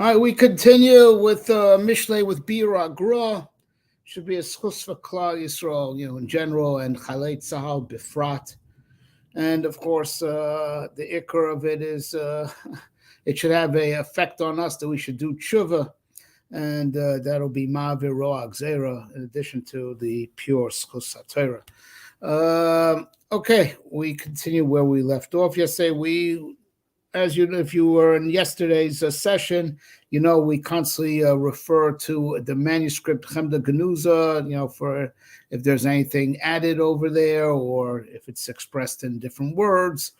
All right, we continue with Mishlei with Bira Gra. Should be a schus for Klal Yisrael, in general, and Chalei Tzahal Bifrat. And of course, the ikar of it is it should have a effect on us that we should do tshuva, and that'll be Ma'avir Ro'ag Zera, in addition to the pure schus HaTorah. Okay, we continue where we left off yesterday. As you know, if you were in yesterday's session, we constantly refer to the manuscript Chemda Genuza, for if there's anything added over there or if it's expressed in different words.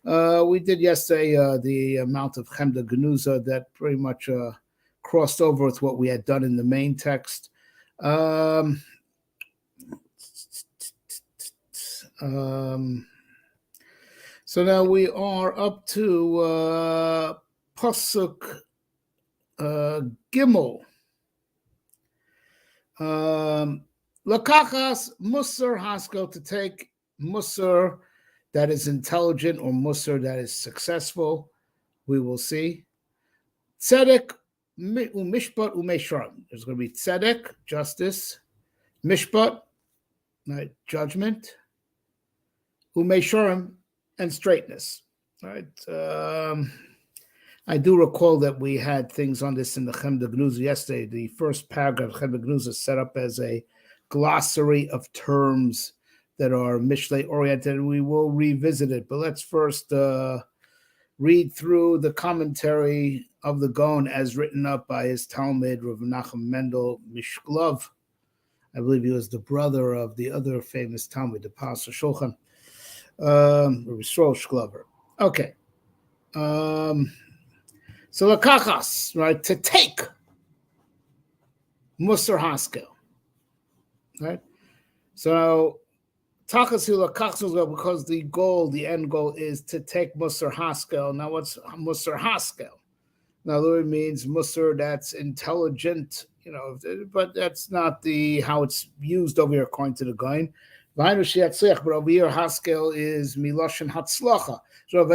We did yesterday the amount of Chemda Genuza that pretty much crossed over with what we had done in the main text. So now we are up to Pasuk Gimel. Lakachas Musar Haskell, to take Musar that is intelligent or Musar that is successful. We will see. Tzedek Mishpat Umeshram. There's going to be Tzedek, justice, Mishpat, right, judgment, Umeshram, and straightness. Right. I do recall that we had things on this in the Chemda Genuza yesterday. The first paragraph of Chemda Genuza is set up as a glossary of terms that are Mishlei oriented, and we will revisit it. But let's first read through the commentary of the Gaon as written up by his Talmud, Rav Menachem Mendel Mishklov. I believe he was the brother of the other famous Talmud, the Pasha Shulchan. Okay. So lakachas, right, to take Musar Haskel, right? So takasu lakachas, because the end goal is to take Musar Haskel. Now, what's Musar Haskel? Now, it means Musar that's intelligent, but that's not how it's used over here according to the Gaon. But over here, Haskel is Miloshen Hatzlacha. So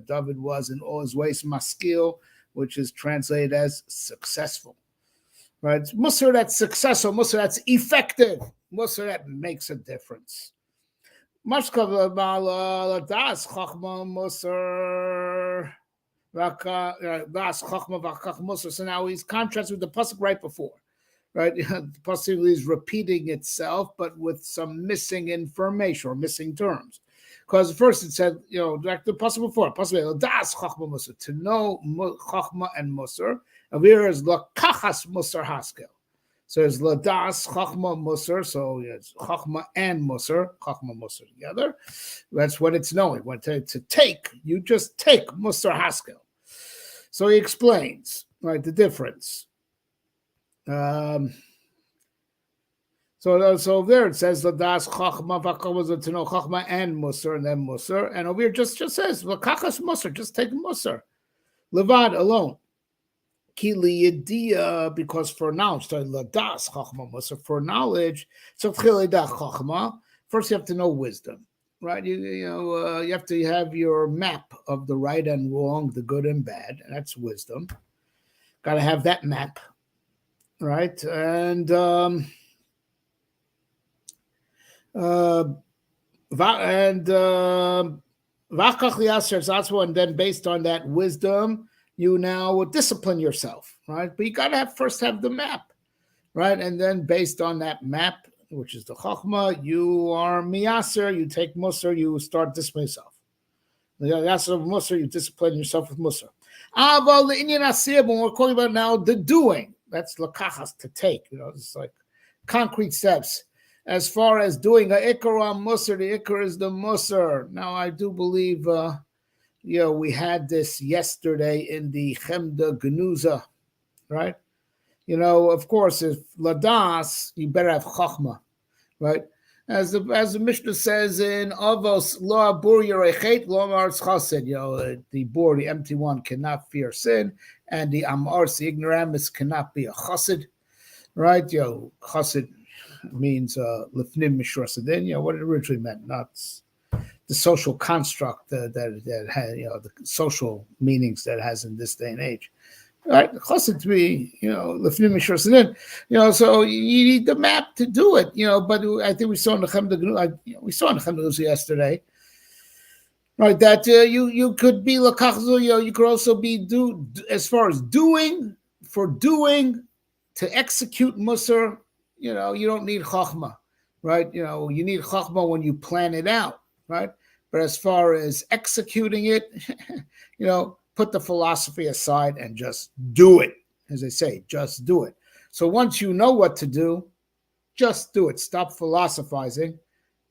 David was in all his ways maskil, which is translated as successful. Right? Musar that's successful, Musar that's effective, Musar that makes a difference. So now he's contrasted with the pasuk right before. Right, the pasuk is repeating itself, but with some missing information or missing terms. Because first it said, like the pasuk before, das chachma musar, to know chachma and musar. And here is lakachas musar haskel. So it's ladas chachma musar. So it's chachma and musar together. That's what it's knowing. When to take, you just take musar haskel. So he explains, right, the difference. So there it says ladas chachma v'chachma, to know chachma and musar, and then musar, and over here just says lakachas musar, just take musar, levad alone. Ki liyadia, because for knowledge, ladas chachma musar, for knowledge. So chachma, first you have to know wisdom, right? You have to have your map of the right and wrong, the good and bad, and that's wisdom. Got to have that map. Right, and that's and then based on that wisdom, you now discipline yourself, right? But you got to first have the map, right? And then based on that map, which is the chachma, you are miyaser, you take musar, you start disciplining yourself. The yasser of musar, you discipline yourself with musar. But when we're talking about now the doing, that's lakachas, to take. It's like concrete steps. As far as doing a ikar on musar, the ikar is the musar. Now, I do believe, we had this yesterday in the Chemda Genuza, right? Of course, if ladas, you better have chachma, right? As the Mishnah says in Avos, lo abur yerechet, lo amarz chassid. The bor, the empty one, cannot fear sin, and the amarz, the ignoramus, cannot be a chassid, right? Chassid means lifnim mishra sedin. What it originally meant, not the social construct that has, the social meanings that it has in this day and age. Right, chassid to be, lefnim mishras, and then, so you need the map to do it, But I think we saw in the Chem yesterday, right? That you could be lakachzu, you could also be do as far as doing to execute musar. You don't need chachma, right? You need chachma when you plan it out, right? But as far as executing it, put the philosophy aside and just do it. As I say, just do it. So once you know what to do, just do it. Stop philosophizing.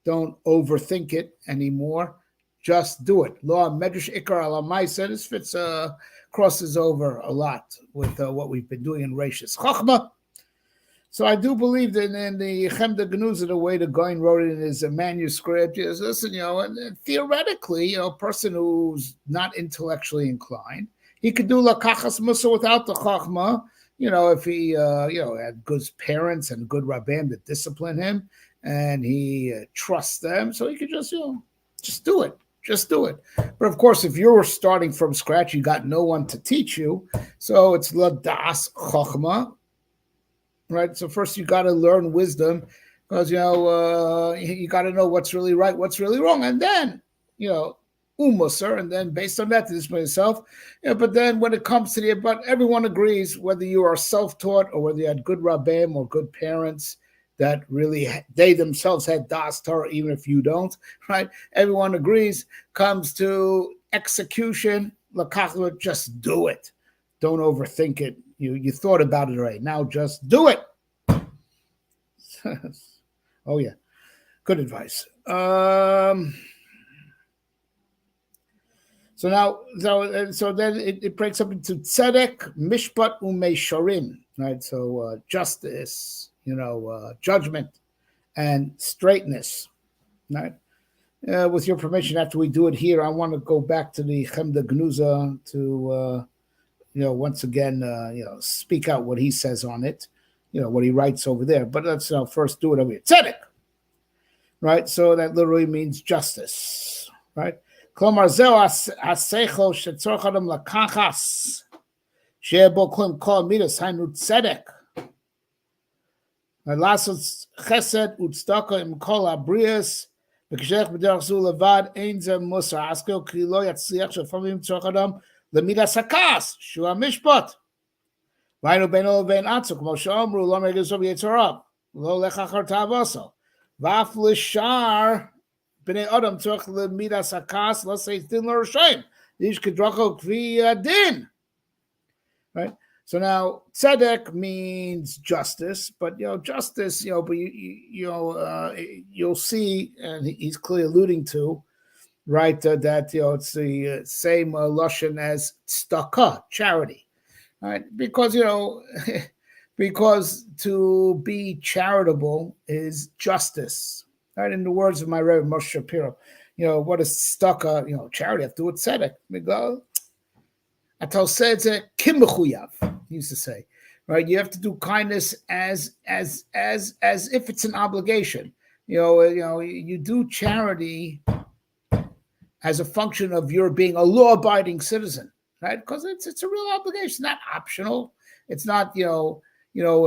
Don't overthink it anymore. Just do it. Law medrash ikar ala ma'aseh. This fits crosses over a lot with what we've been doing in Reishis Chachma. So I do believe that in the Chemda Genuza, the way the Gaon wrote it in his manuscript is, listen, and theoretically, a person who's not intellectually inclined, he could do lakachas musa without the chachma, if he, had good parents and good rabbeim that discipline him, and he trusts them, so he could just, just do it. Just do it. But of course, if you're starting from scratch, you got no one to teach you, so it's ladas chachma. Right, so first you got to learn wisdom, because you got to know what's really right, what's really wrong, and then umusar, and then based on that to discipline yourself. But then when it comes to but everyone agrees, whether you are self-taught or whether you had good rabbeim or good parents that really they themselves had das Torah, even if you don't. Right, everyone agrees. Comes to execution, lakachla, just do it. Don't overthink it. You thought about it already. Now just do it. Oh yeah, good advice. So then it breaks up into tzedek, mishpat, umesharim. Right. So justice, judgment, and straightness. Right. With your permission, after we do it here, I want to go back to the Chemda Genuza to. Once again, speak out what he says on it, what he writes over there. But let's first do it over here. Tzedek, right? So that literally means justice, right? Klomar zeh haseichel shetzorach adam lakachas shebo kol kol midas hainu tzedek. Lasot chesed u'tzedaka im kol habrias v'kishech b'derech zu levad ein zeh musar askel ki lo yatzliach shefamim tzorach adam Lemidas hakas, shua mishpat. Vainu beno levein atzuk, mo she'omru lo megazov yitzorah, lo lechachar tavoso. Vaf l'shar b'nei adam tzorach lemidas hakas, lo seis din l'roshaim. Ish kedracho kvi din. Right. So now tzedek means justice, but justice, but you'll see, and he's clearly alluding to. Right, that it's the same lashon as tzedakah, charity, right? Because because to be charitable is justice, right? In the words of my Rebbe Moshe Shapiro, what is tzedakah? Charity. I have to do it tzedek. We go. Atal says kim mechuyav. He used to say, right? You have to do kindness as if it's an obligation. You do charity as a function of your being a law-abiding citizen, right? Because it's a real obligation. It's not optional. It's not a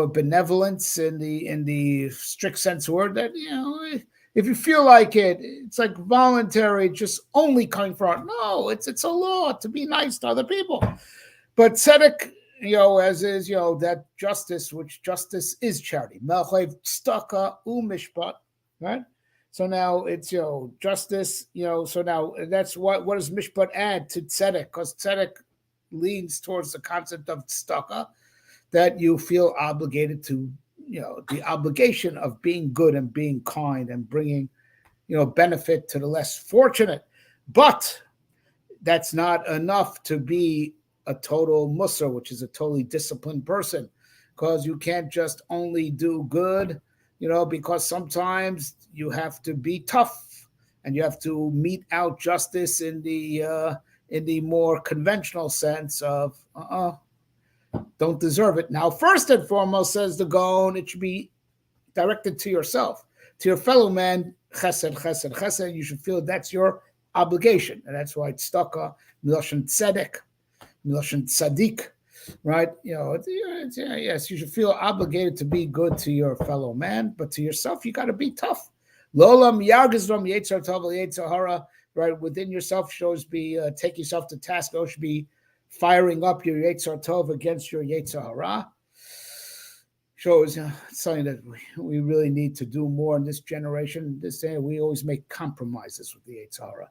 benevolence in the strict sense of the word. That if you feel like it, it's like voluntary, just only coming from. No, it's a law to be nice to other people. But tzedek, as is that justice, which justice is charity. Melchev tzedakah u'mishpat, right? So now it's justice. So now that's what does mishpat add to tzedek? Because tzedek leans towards the concept of tzedakah, that you feel obligated to, the obligation of being good and being kind and bringing, benefit to the less fortunate. But that's not enough to be a total musar, which is a totally disciplined person, because you can't just only do good. Because sometimes you have to be tough and you have to mete out justice in the more conventional sense of don't deserve it. Now, first and foremost, says the Gaon, it should be directed to yourself. to your fellow man, chesed, chesed, chesed. You should feel that's your obligation, and that's why it's tzedakah, miloshen tzedek, miloshen tzadik, right? Yes, you should feel obligated to be good to your fellow man, but to yourself, you got to be tough. Lolam yargizram yetzer tov yetzer hara, right? Within yourself shows be take yourself to task. Those should be firing up your yetzer tov against your yetzer hara. Shows something that we really need to do more in this generation. This day, we always make compromises with the yetzer hara.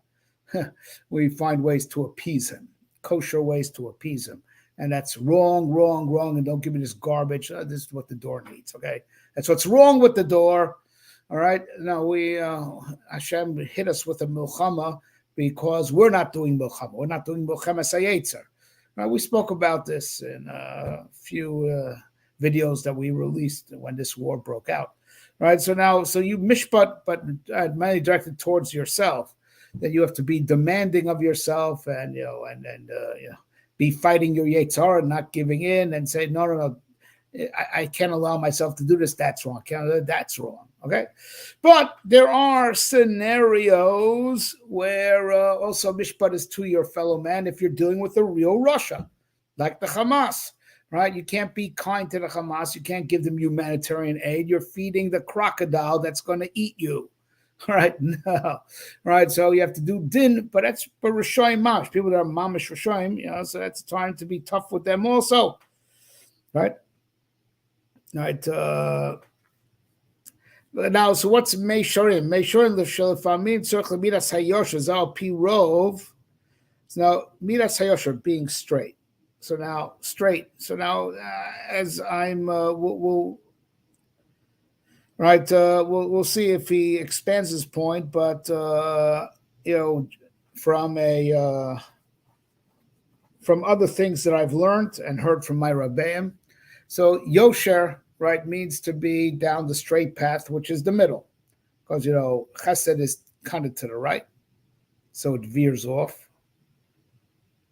We find ways to appease him, kosher ways to appease him. And that's wrong, wrong, wrong. And don't give me this garbage. This is what the door needs, okay? That's what's wrong with the door, all right? Now, Hashem hit us with a milchama because we're not doing milchama. We're not doing milchama sayetzer. Right? We spoke about this in a few videos that we released when this war broke out, right? So you mishpat, but mainly directed towards yourself, that you have to be demanding of yourself and be fighting your Yetzirah, not giving in and say, no, I can't allow myself to do this. That's wrong. That's wrong. Okay. But there are scenarios where also mishpat is to your fellow man if you're dealing with a real Russia, like the Hamas, right? You can't be kind to the Hamas. You can't give them humanitarian aid. You're feeding the crocodile that's going to eat you. All right, no, right. So you have to do din, but that's for Rishoyim Mamish. People that are Mamish Rishoyim, so that's time to be tough with them also, right? Right. Now, so what's Meishorim? Meishorim l'shelfamin tzorich l'midas hayosher zal pi rov. So now midas hayosher being straight. So now straight. So now as I'm right, we'll see if he expands his point, but from other things that I've learned and heard from my Rabbeim, so Yosher, right, means to be down the straight path, which is the middle, because Chesed is kind of to the right, so it veers off,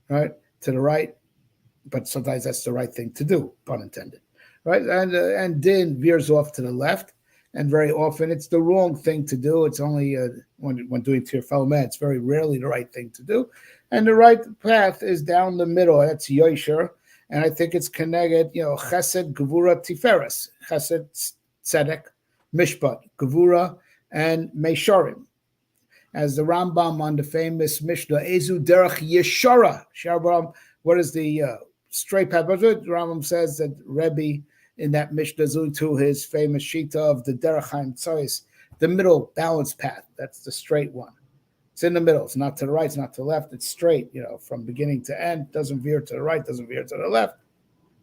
right, to the right, but sometimes that's the right thing to do, pun intended, right, and Din veers off to the left. And very often it's the wrong thing to do. It's only when doing to your fellow man, it's very rarely the right thing to do. And the right path is down the middle. That's Yosher. And I think it's connected, Chesed, Gevura, Tiferes. Chesed, Tzedek, Mishpat, Gevura, and Meishorim. As the Rambam on the famous Mishnah, Ezu Derech Yeshara. Sharbaram, what is the straight path? But the Rambam says that Rebbe, in that Mishnah, to his famous Shita of the Derech HaEmtzois, the middle balanced path. That's the straight one. It's in the middle. It's not to the right. It's not to the left. It's straight, from beginning to end. Doesn't veer to the right. Doesn't veer to the left.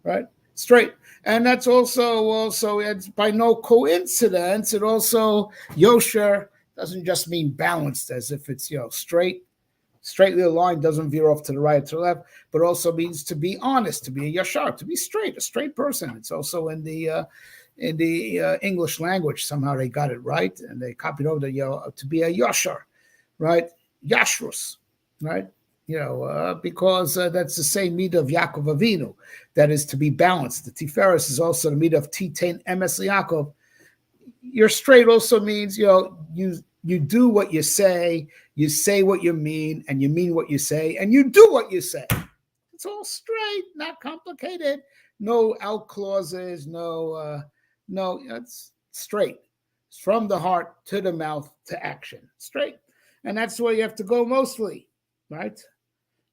Right? Straight. And that's also it's by no coincidence. It also, Yosher doesn't just mean balanced as if it's, straightly aligned, doesn't veer off to the right or to the left, but also means to be honest, to be a yashar, to be straight, a straight person. It's also in the English language. Somehow they got it right, and they copied over to be a yashar, right? Yashrus, right? Because that's the same meat of Yaakov Avinu, that is to be balanced. The Tiferes is also the meat of Titain Emes Yaakov. You're straight also means, you do what you say what you mean, and you mean what you say, and you do what you say. It's all straight, not complicated. No out clauses, no, it's straight. It's from the heart to the mouth to action, straight. And that's where you have to go mostly, right?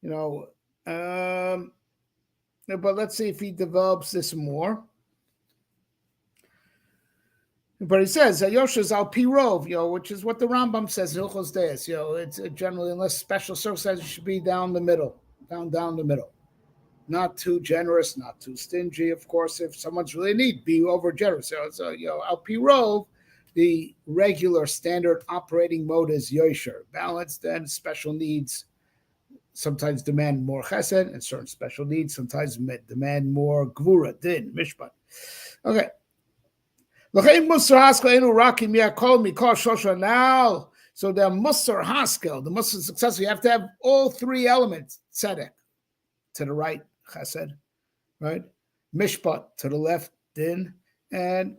But let's see if he develops this more. But he says, Yosher's al pirov, which is what the Rambam says, Hilchos Deis, it's generally, unless special circumstances, should be down the middle, down the middle. Not too generous, not too stingy. Of course, if someone's really in need, be over generous. So al pirov, the regular standard operating mode is Yosher, balanced, and special needs sometimes demand more chesed, and certain special needs sometimes demand more gvura, din, mishpat. Okay. Now, so the Musar Haskel, the Musar successor, you have to have all three elements. Tzedek, to the right, chesed, right? Mishpat, to the left, din, and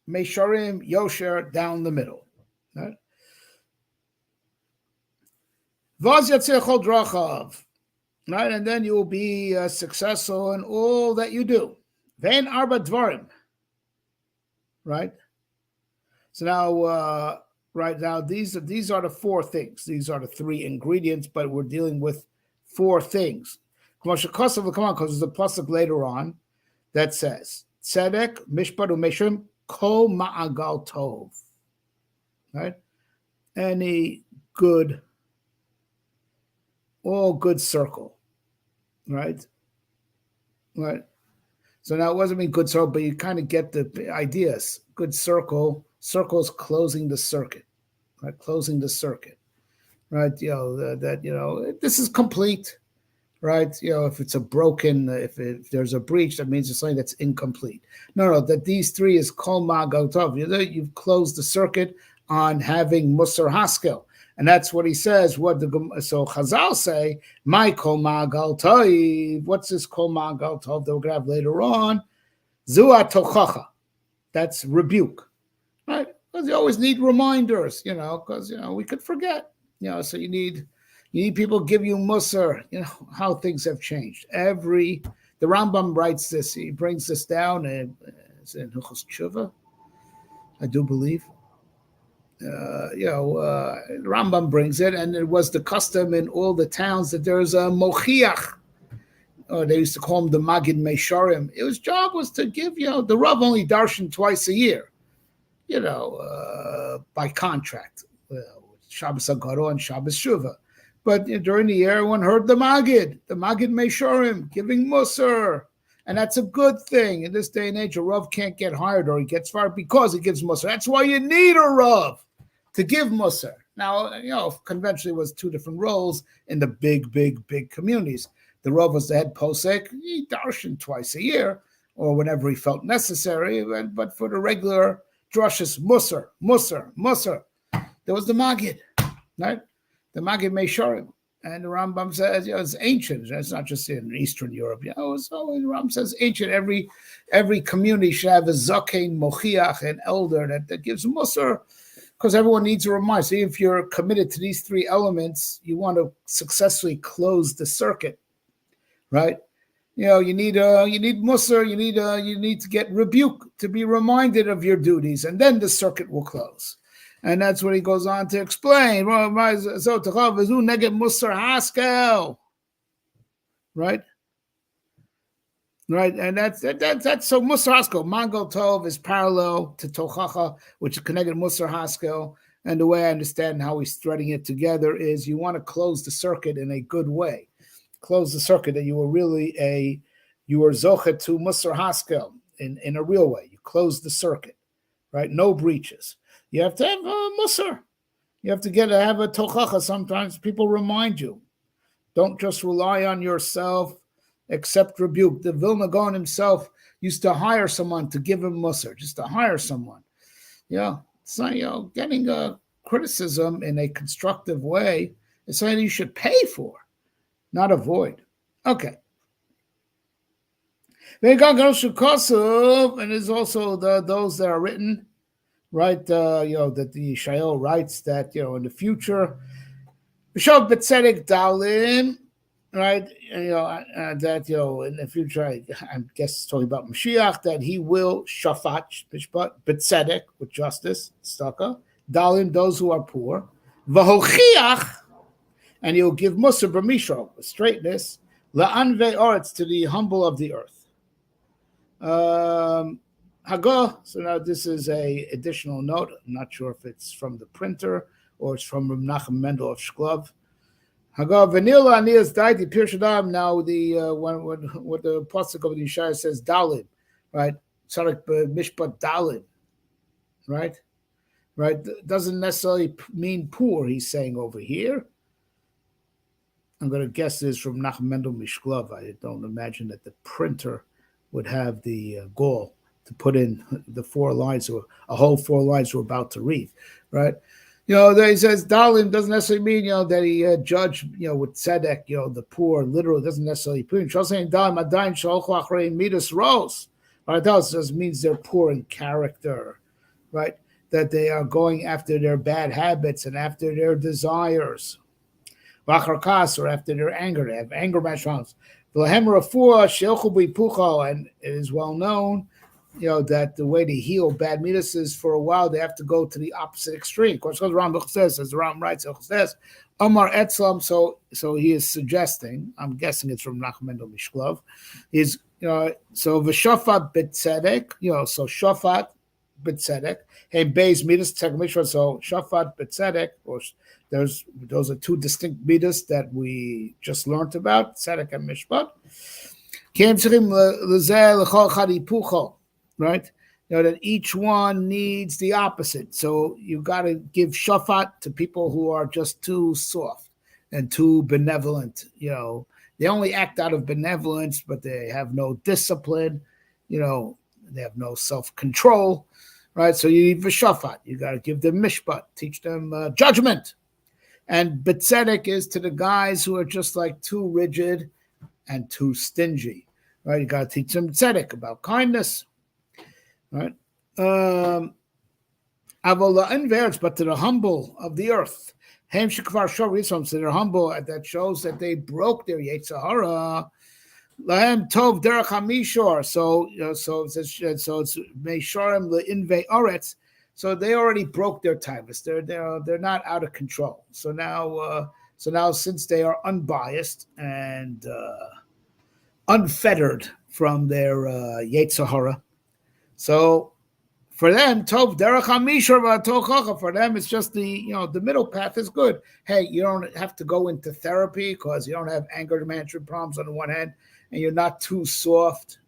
Mesharim, Yosher, down the middle. Right? Vaz yatzir chol drachav. Right? And then you will be successful in all that you do. Vein arba dvarim. Right? So now, right now, these are the four things. These are the three ingredients, but we're dealing with four things. Because there's a pasuk later on that says, Tzedek, Mishpat, Umeshim, Kol Ma'agal Tov. Right? Any good, all good circle. Right? Right? So now it wasn't mean good circle, but you kind of get the ideas. Good circle, circles closing the circuit. Right? Closing the circuit. Right? This is complete. Right? If it's a broken, if there's a breach, that means it's something that's incomplete. No, that these three is kol ma'agal tov. You've closed the circuit on having musar haskel, and that's what he says. So Chazal say, my kol ma'agal tov. What's this kol ma'agal tov that we're gonna have later on? Zua tochacha. That's rebuke, right? Because you always need reminders, because we could forget, So you need people give you musar, how things have changed. The Rambam writes this. He brings this down in Hilchos Tshuva, I do believe. Rambam brings it, and it was the custom in all the towns that there's a mochiach. They used to call him the Magid Mesharim. His job was to give, the Rav only darshan twice a year, by contract. Shabbos Agaro and Shabbos Shuvah. But during the year, everyone heard the Magid Mesharim, giving Musar. And that's a good thing. In this day and age, a Rav can't get hired or he gets fired because he gives Musar. That's why you need a Rav to give Musar. Now, conventionally it was two different roles in the big communities. The Rav was the head posek. He darshan twice a year or whenever he felt necessary. But for the regular drushes, Musar. There was the Magid, right? The Magid Mesharim. And the Rambam says, it's ancient. It's not just in Eastern Europe. The Rambam says ancient. Every community should have a zakein mochiach, an elder that gives musar, because everyone needs a reminder. So if you're committed to these three elements, you want to successfully close the circuit, right? You need musar. You need to get rebuke to be reminded of your duties, and then the circuit will close. And that's what he goes on to explain. Right? And that's so Musar Haskel. Ma'agal Tov is parallel to Tochacha, which is connected to Musar Haskel. And the way I understand how he's threading it together is you want to close the circuit in a good way. Close the circuit that you were zochet to Musar Haskel in a real way. You close the circuit, right? No breaches. You have to have a musar. You have to have a tochacha. Sometimes people remind you. Don't just rely on yourself, accept rebuke. The Vilna Gaon himself used to hire someone to give him musar, just to hire someone. It's not, getting a criticism in a constructive way is something you should pay for, not avoid. Okay. And there's also those that are written, right? That the Yeshayahu writes that, in the future, B'shav B'tzedek Dalim, right? That, in the future, I guess talking about Mashiach, that he will shafat, B'tzedek, with justice, tzedakah, Dalim, those who are poor, V'hochiach, and he'll give Musar B'mishro, straightness, La'anvei Oretz, to the humble of the earth. Hago. So now this is a additional note. I'm not sure if it's from the printer or it's from Menachem Mendel of Shklov. Hago vanilla anias daiti pirshadam. Now what the pasuk of the Yeshaya says dalim, right? Tzadik mishpat dalim, right? Doesn't necessarily mean poor. He's saying over here. I'm going to guess this is from Menachem Mendel Mishklov. I don't imagine that the printer would have the gall to put in the 4 lines or a whole 4 lines we're about to read, right? That he says Dalim doesn't necessarily mean, that he judged, with tzedek, the poor, literally doesn't necessarily mean. Saying Dalim adayin shalchu achrei midas ros, right? That just means they're poor in character, right? That they are going after their bad habits and after their desires. V'acharkas, or after their anger. They have anger management. V'lahem rafua she'ilchu b'ipucho, and it is well known, that the way to heal bad midas is for a while they have to go to the opposite extreme. Of course, the Ram says, as the Ram writes, says, Amar Etzlam. So he is suggesting. I'm guessing it's from Nachum Mendel Mishklov. He's so v'shafat b'tzedek. So shafat b'tzedek. Hey, beis midas tzedek mishra. So shafat b'tzedek. Or those are two distinct midas that we just learned about, tzedek and mishpat. Kim tzrichim l'zeh l'chol chad hipucho. Right? That each one needs the opposite. So you got to give shafat to people who are just too soft and too benevolent. They only act out of benevolence, but they have no discipline. They have no self-control. Right? So you need shafat. You got to give them mishpat, teach them judgment. And betzedek is to the guys who are just like too rigid and too stingy. Right? You got to teach them tzedek, about kindness. Right, but to the humble of the earth, so they're humble. That shows that they broke their Yetzer Hara. Lahem tov derech hamishor. So it's meishorim leinvei aretz. So they already broke their taivas. They're not out of control. So now since they are unbiased and unfettered from their Yetzer Hara. So for them, tov derech hamishor v'atochacha. For them, it's just the middle path is good. Hey, you don't have to go into therapy because you don't have anger management problems on the one hand, and you're not too soft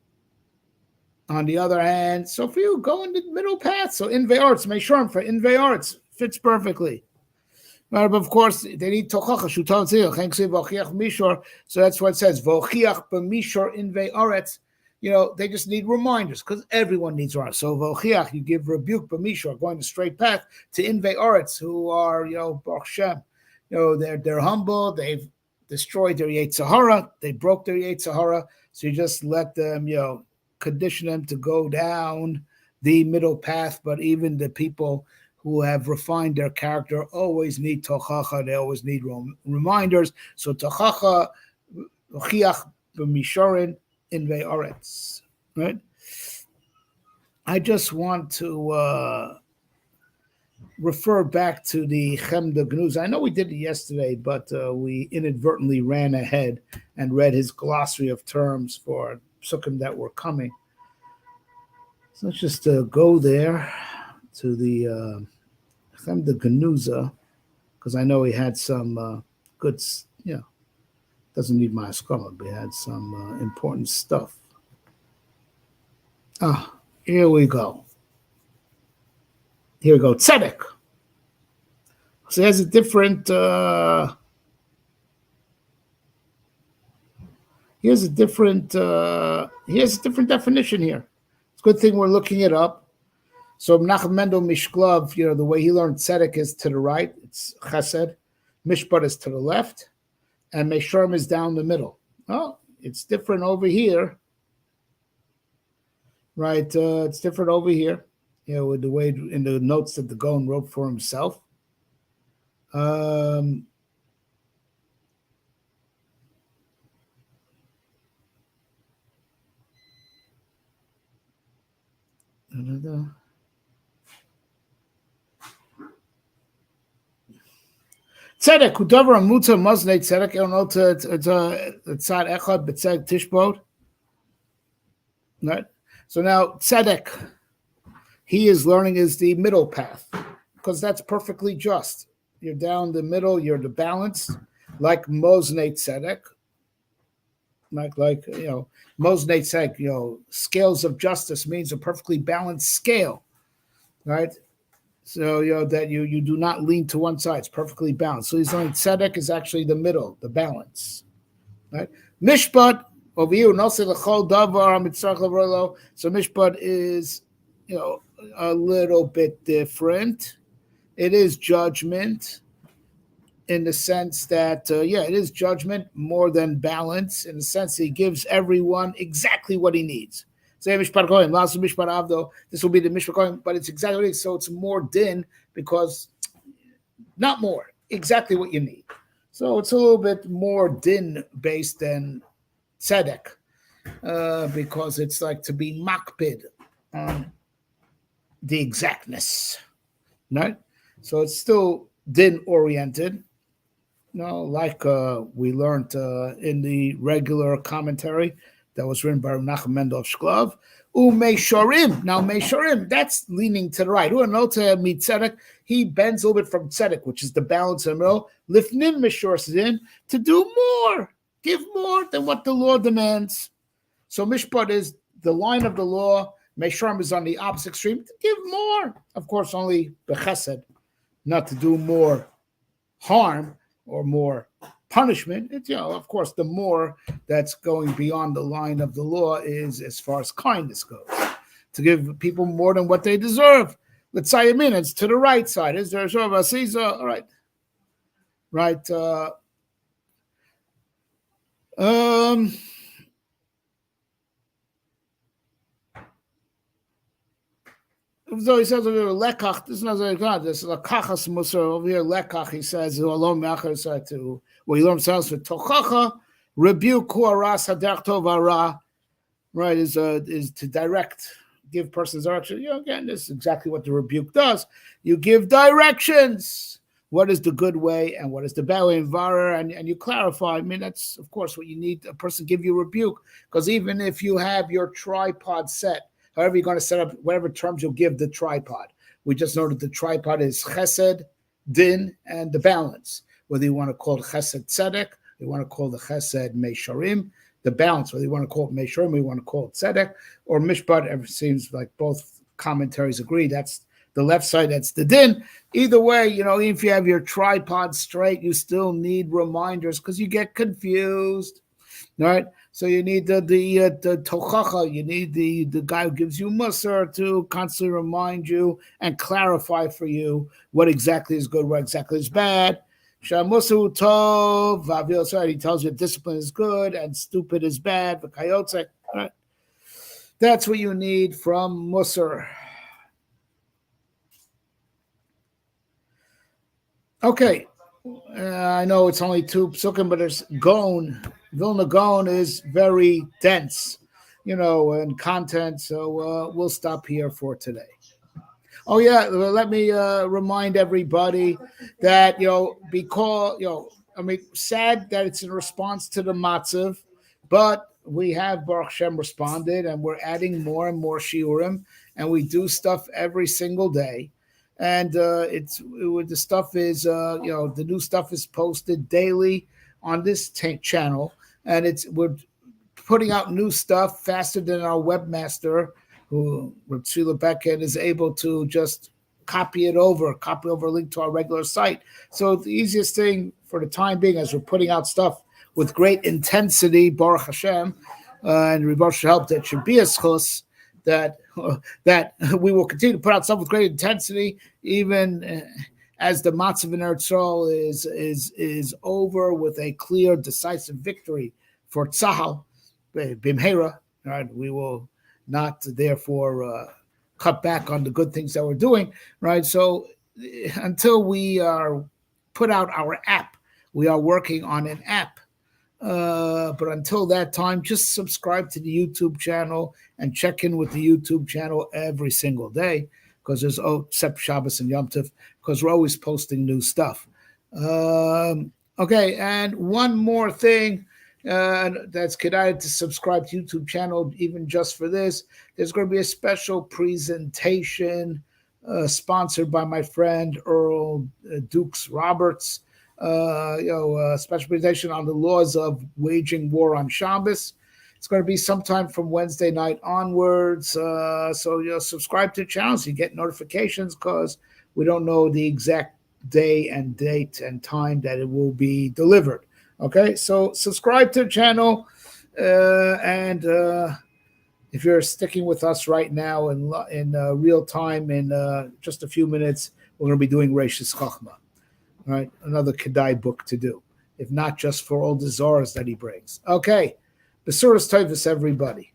on the other hand. So for you, go in the middle path. So invei arts, make sure for invei arts fits perfectly. But of course, they need tochacha shutal tzil chenksiv v'ochiach mishor. So that's what it says v'ochiach b'mishor invei arts. They just need reminders because everyone needs reminders. So v'ochiach, you give rebuke b'mishor, going the straight path to invei arts, who are Baruch Shem. They're humble. They've destroyed their Yetzer Hara. They broke their Yetzer Hara. So you just let them condition them to go down the middle path. But even the people who have refined their character always need tochacha. They always need reminders. So tochacha, v'ochiach b'mishorin invei aretz. Right? I just want to refer back to the Chemda Gnuz. I know we did it yesterday, but we inadvertently ran ahead and read his glossary of terms for psukim that were coming. So let's just go there to the Chemda Gnuza, because I know he had some good, doesn't need my ascoma, but he had some important stuff. Here we go. Here we go. Tzedek. So he has a different. Here's a different definition here. It's a good thing we're looking it up. So Menachem Mendel Mishklov, the way he learned tzedek is to the right. It's chesed. Mishpat is to the left, and Meshurim is down the middle. Oh, it's different over here. Right, it's different over here. With the way in the notes that the Gaon wrote for himself. Tzedek, Kudavar Amutza Maznei Tzedek, it's Tzad Echad B'Tzedek Tishbod. Right? So now Tzedek, he is learning is the middle path, because that's perfectly just. You're down the middle, you're the balance, like Moznei Tzedek. Like Moznei Tzedek, scales of justice means a perfectly balanced scale. Right? So that you do not lean to one side, it's perfectly balanced. So he's learning tzedek is actually the middle, the balance. Right? Mishpat over here, so mishpat is a little bit different. It is judgment in the sense that it is judgment more than balance, in the sense that he gives everyone exactly what he needs. Say Mishpat Kohen, Lasu Mishpat Avdo. This will be the Mishpat Kohen, but it's exactly what it is. So it's more din because not more, exactly what you need. So it's a little bit more din based than tzedek because it's like to be makpid on the exactness, right? So it's still din oriented. Like we learned in the regular commentary that was written by Menachem Mendel of Shklov. Meishorim. Now, Meishorim, that's leaning to the right. He bends a little bit from tzedek, which is the balance in the middle. Lifnim Mishorsin, to do more, give more than what the law demands. So Mishpat is the line of the law. Meishorim is on the opposite extreme, to give more. Of course, only bechesed, not to do more harm or more punishment. It's, of course, the more that's going beyond the line of the law is as far as kindness goes, to give people more than what they deserve. Let's say it's to the right side. Is there a sort of a Caesar? All right. Right. So he says over here, lekach. This is not this is lekachas musar over here. Lekach. He says alone machar to well, he learns himself with tochacha rebuke kuaras haderech tovara. Right is to direct, give persons direction. Again, this is exactly what the rebuke does. You give directions. What is the good way and what is the bad way in vara, and you clarify. I mean, that's of course what you need. A person give you rebuke, because even if you have your tripod set, however you're going to set up, whatever terms you'll give the tripod. We just know that the tripod is chesed, din, and the balance. Whether you want to call it chesed tzedek, you want to call the chesed meishorim, the balance, whether you want to call it meishorim, or you want to call it tzedek, or mishpat, it seems like both commentaries agree. That's the left side, that's the din. Either way, even if you have your tripod straight, you still need reminders because you get confused, right? So you need the tochacha, you need the guy who gives you musar to constantly remind you and clarify for you what exactly is good, what exactly is bad. Shamusu tov, he tells you discipline is good and stupid is bad. Right? That's what you need from musar. Okay, I know it's only 2 psukim, but there's Gaon. Vilna Gaon is very dense, in content. So we'll stop here for today. Oh yeah, let me remind everybody that because sad that it's in response to the matzav, but we have Baruch Hashem responded, and we're adding more and more shiurim, and we do stuff every single day. And the stuff is the new stuff is posted daily on this channel, and we're putting out new stuff faster than our webmaster, who Sheila Beckett is able to just copy over a link to our regular site. So the easiest thing for the time being, as we're putting out stuff with great intensity, Baruch Hashem, and Ribosh help, that should be a schus, that we will continue to put out stuff with great intensity, even as the matzav in Eretz Yisrael is over with a clear, decisive victory for Tzahal, Bimheira. Right, we will not therefore cut back on the good things that we're doing. Right, so until we are put out our app, we are working on an app. But until that time, just subscribe to the YouTube channel and check in with the YouTube channel every single day, because there's except Shabbos and Yom Tov, because we're always posting new stuff. Okay, and one more thing that's kedai to subscribe to YouTube channel, even just for this. There's going to be a special presentation sponsored by my friend Earl Dukes Roberts. Special presentation on the laws of waging war on Shabbos. It's going to be sometime from Wednesday night onwards. So subscribe to the channel so you get notifications, because we don't know the exact day and date and time that it will be delivered. Okay, so subscribe to the channel, and if you're sticking with us right now in real time, in just a few minutes, we're going to be doing Reishis Chachma. Right, another Kedai book to do, if not just for all the Zohars that he brings. Okay, Besuras Tovus, everybody.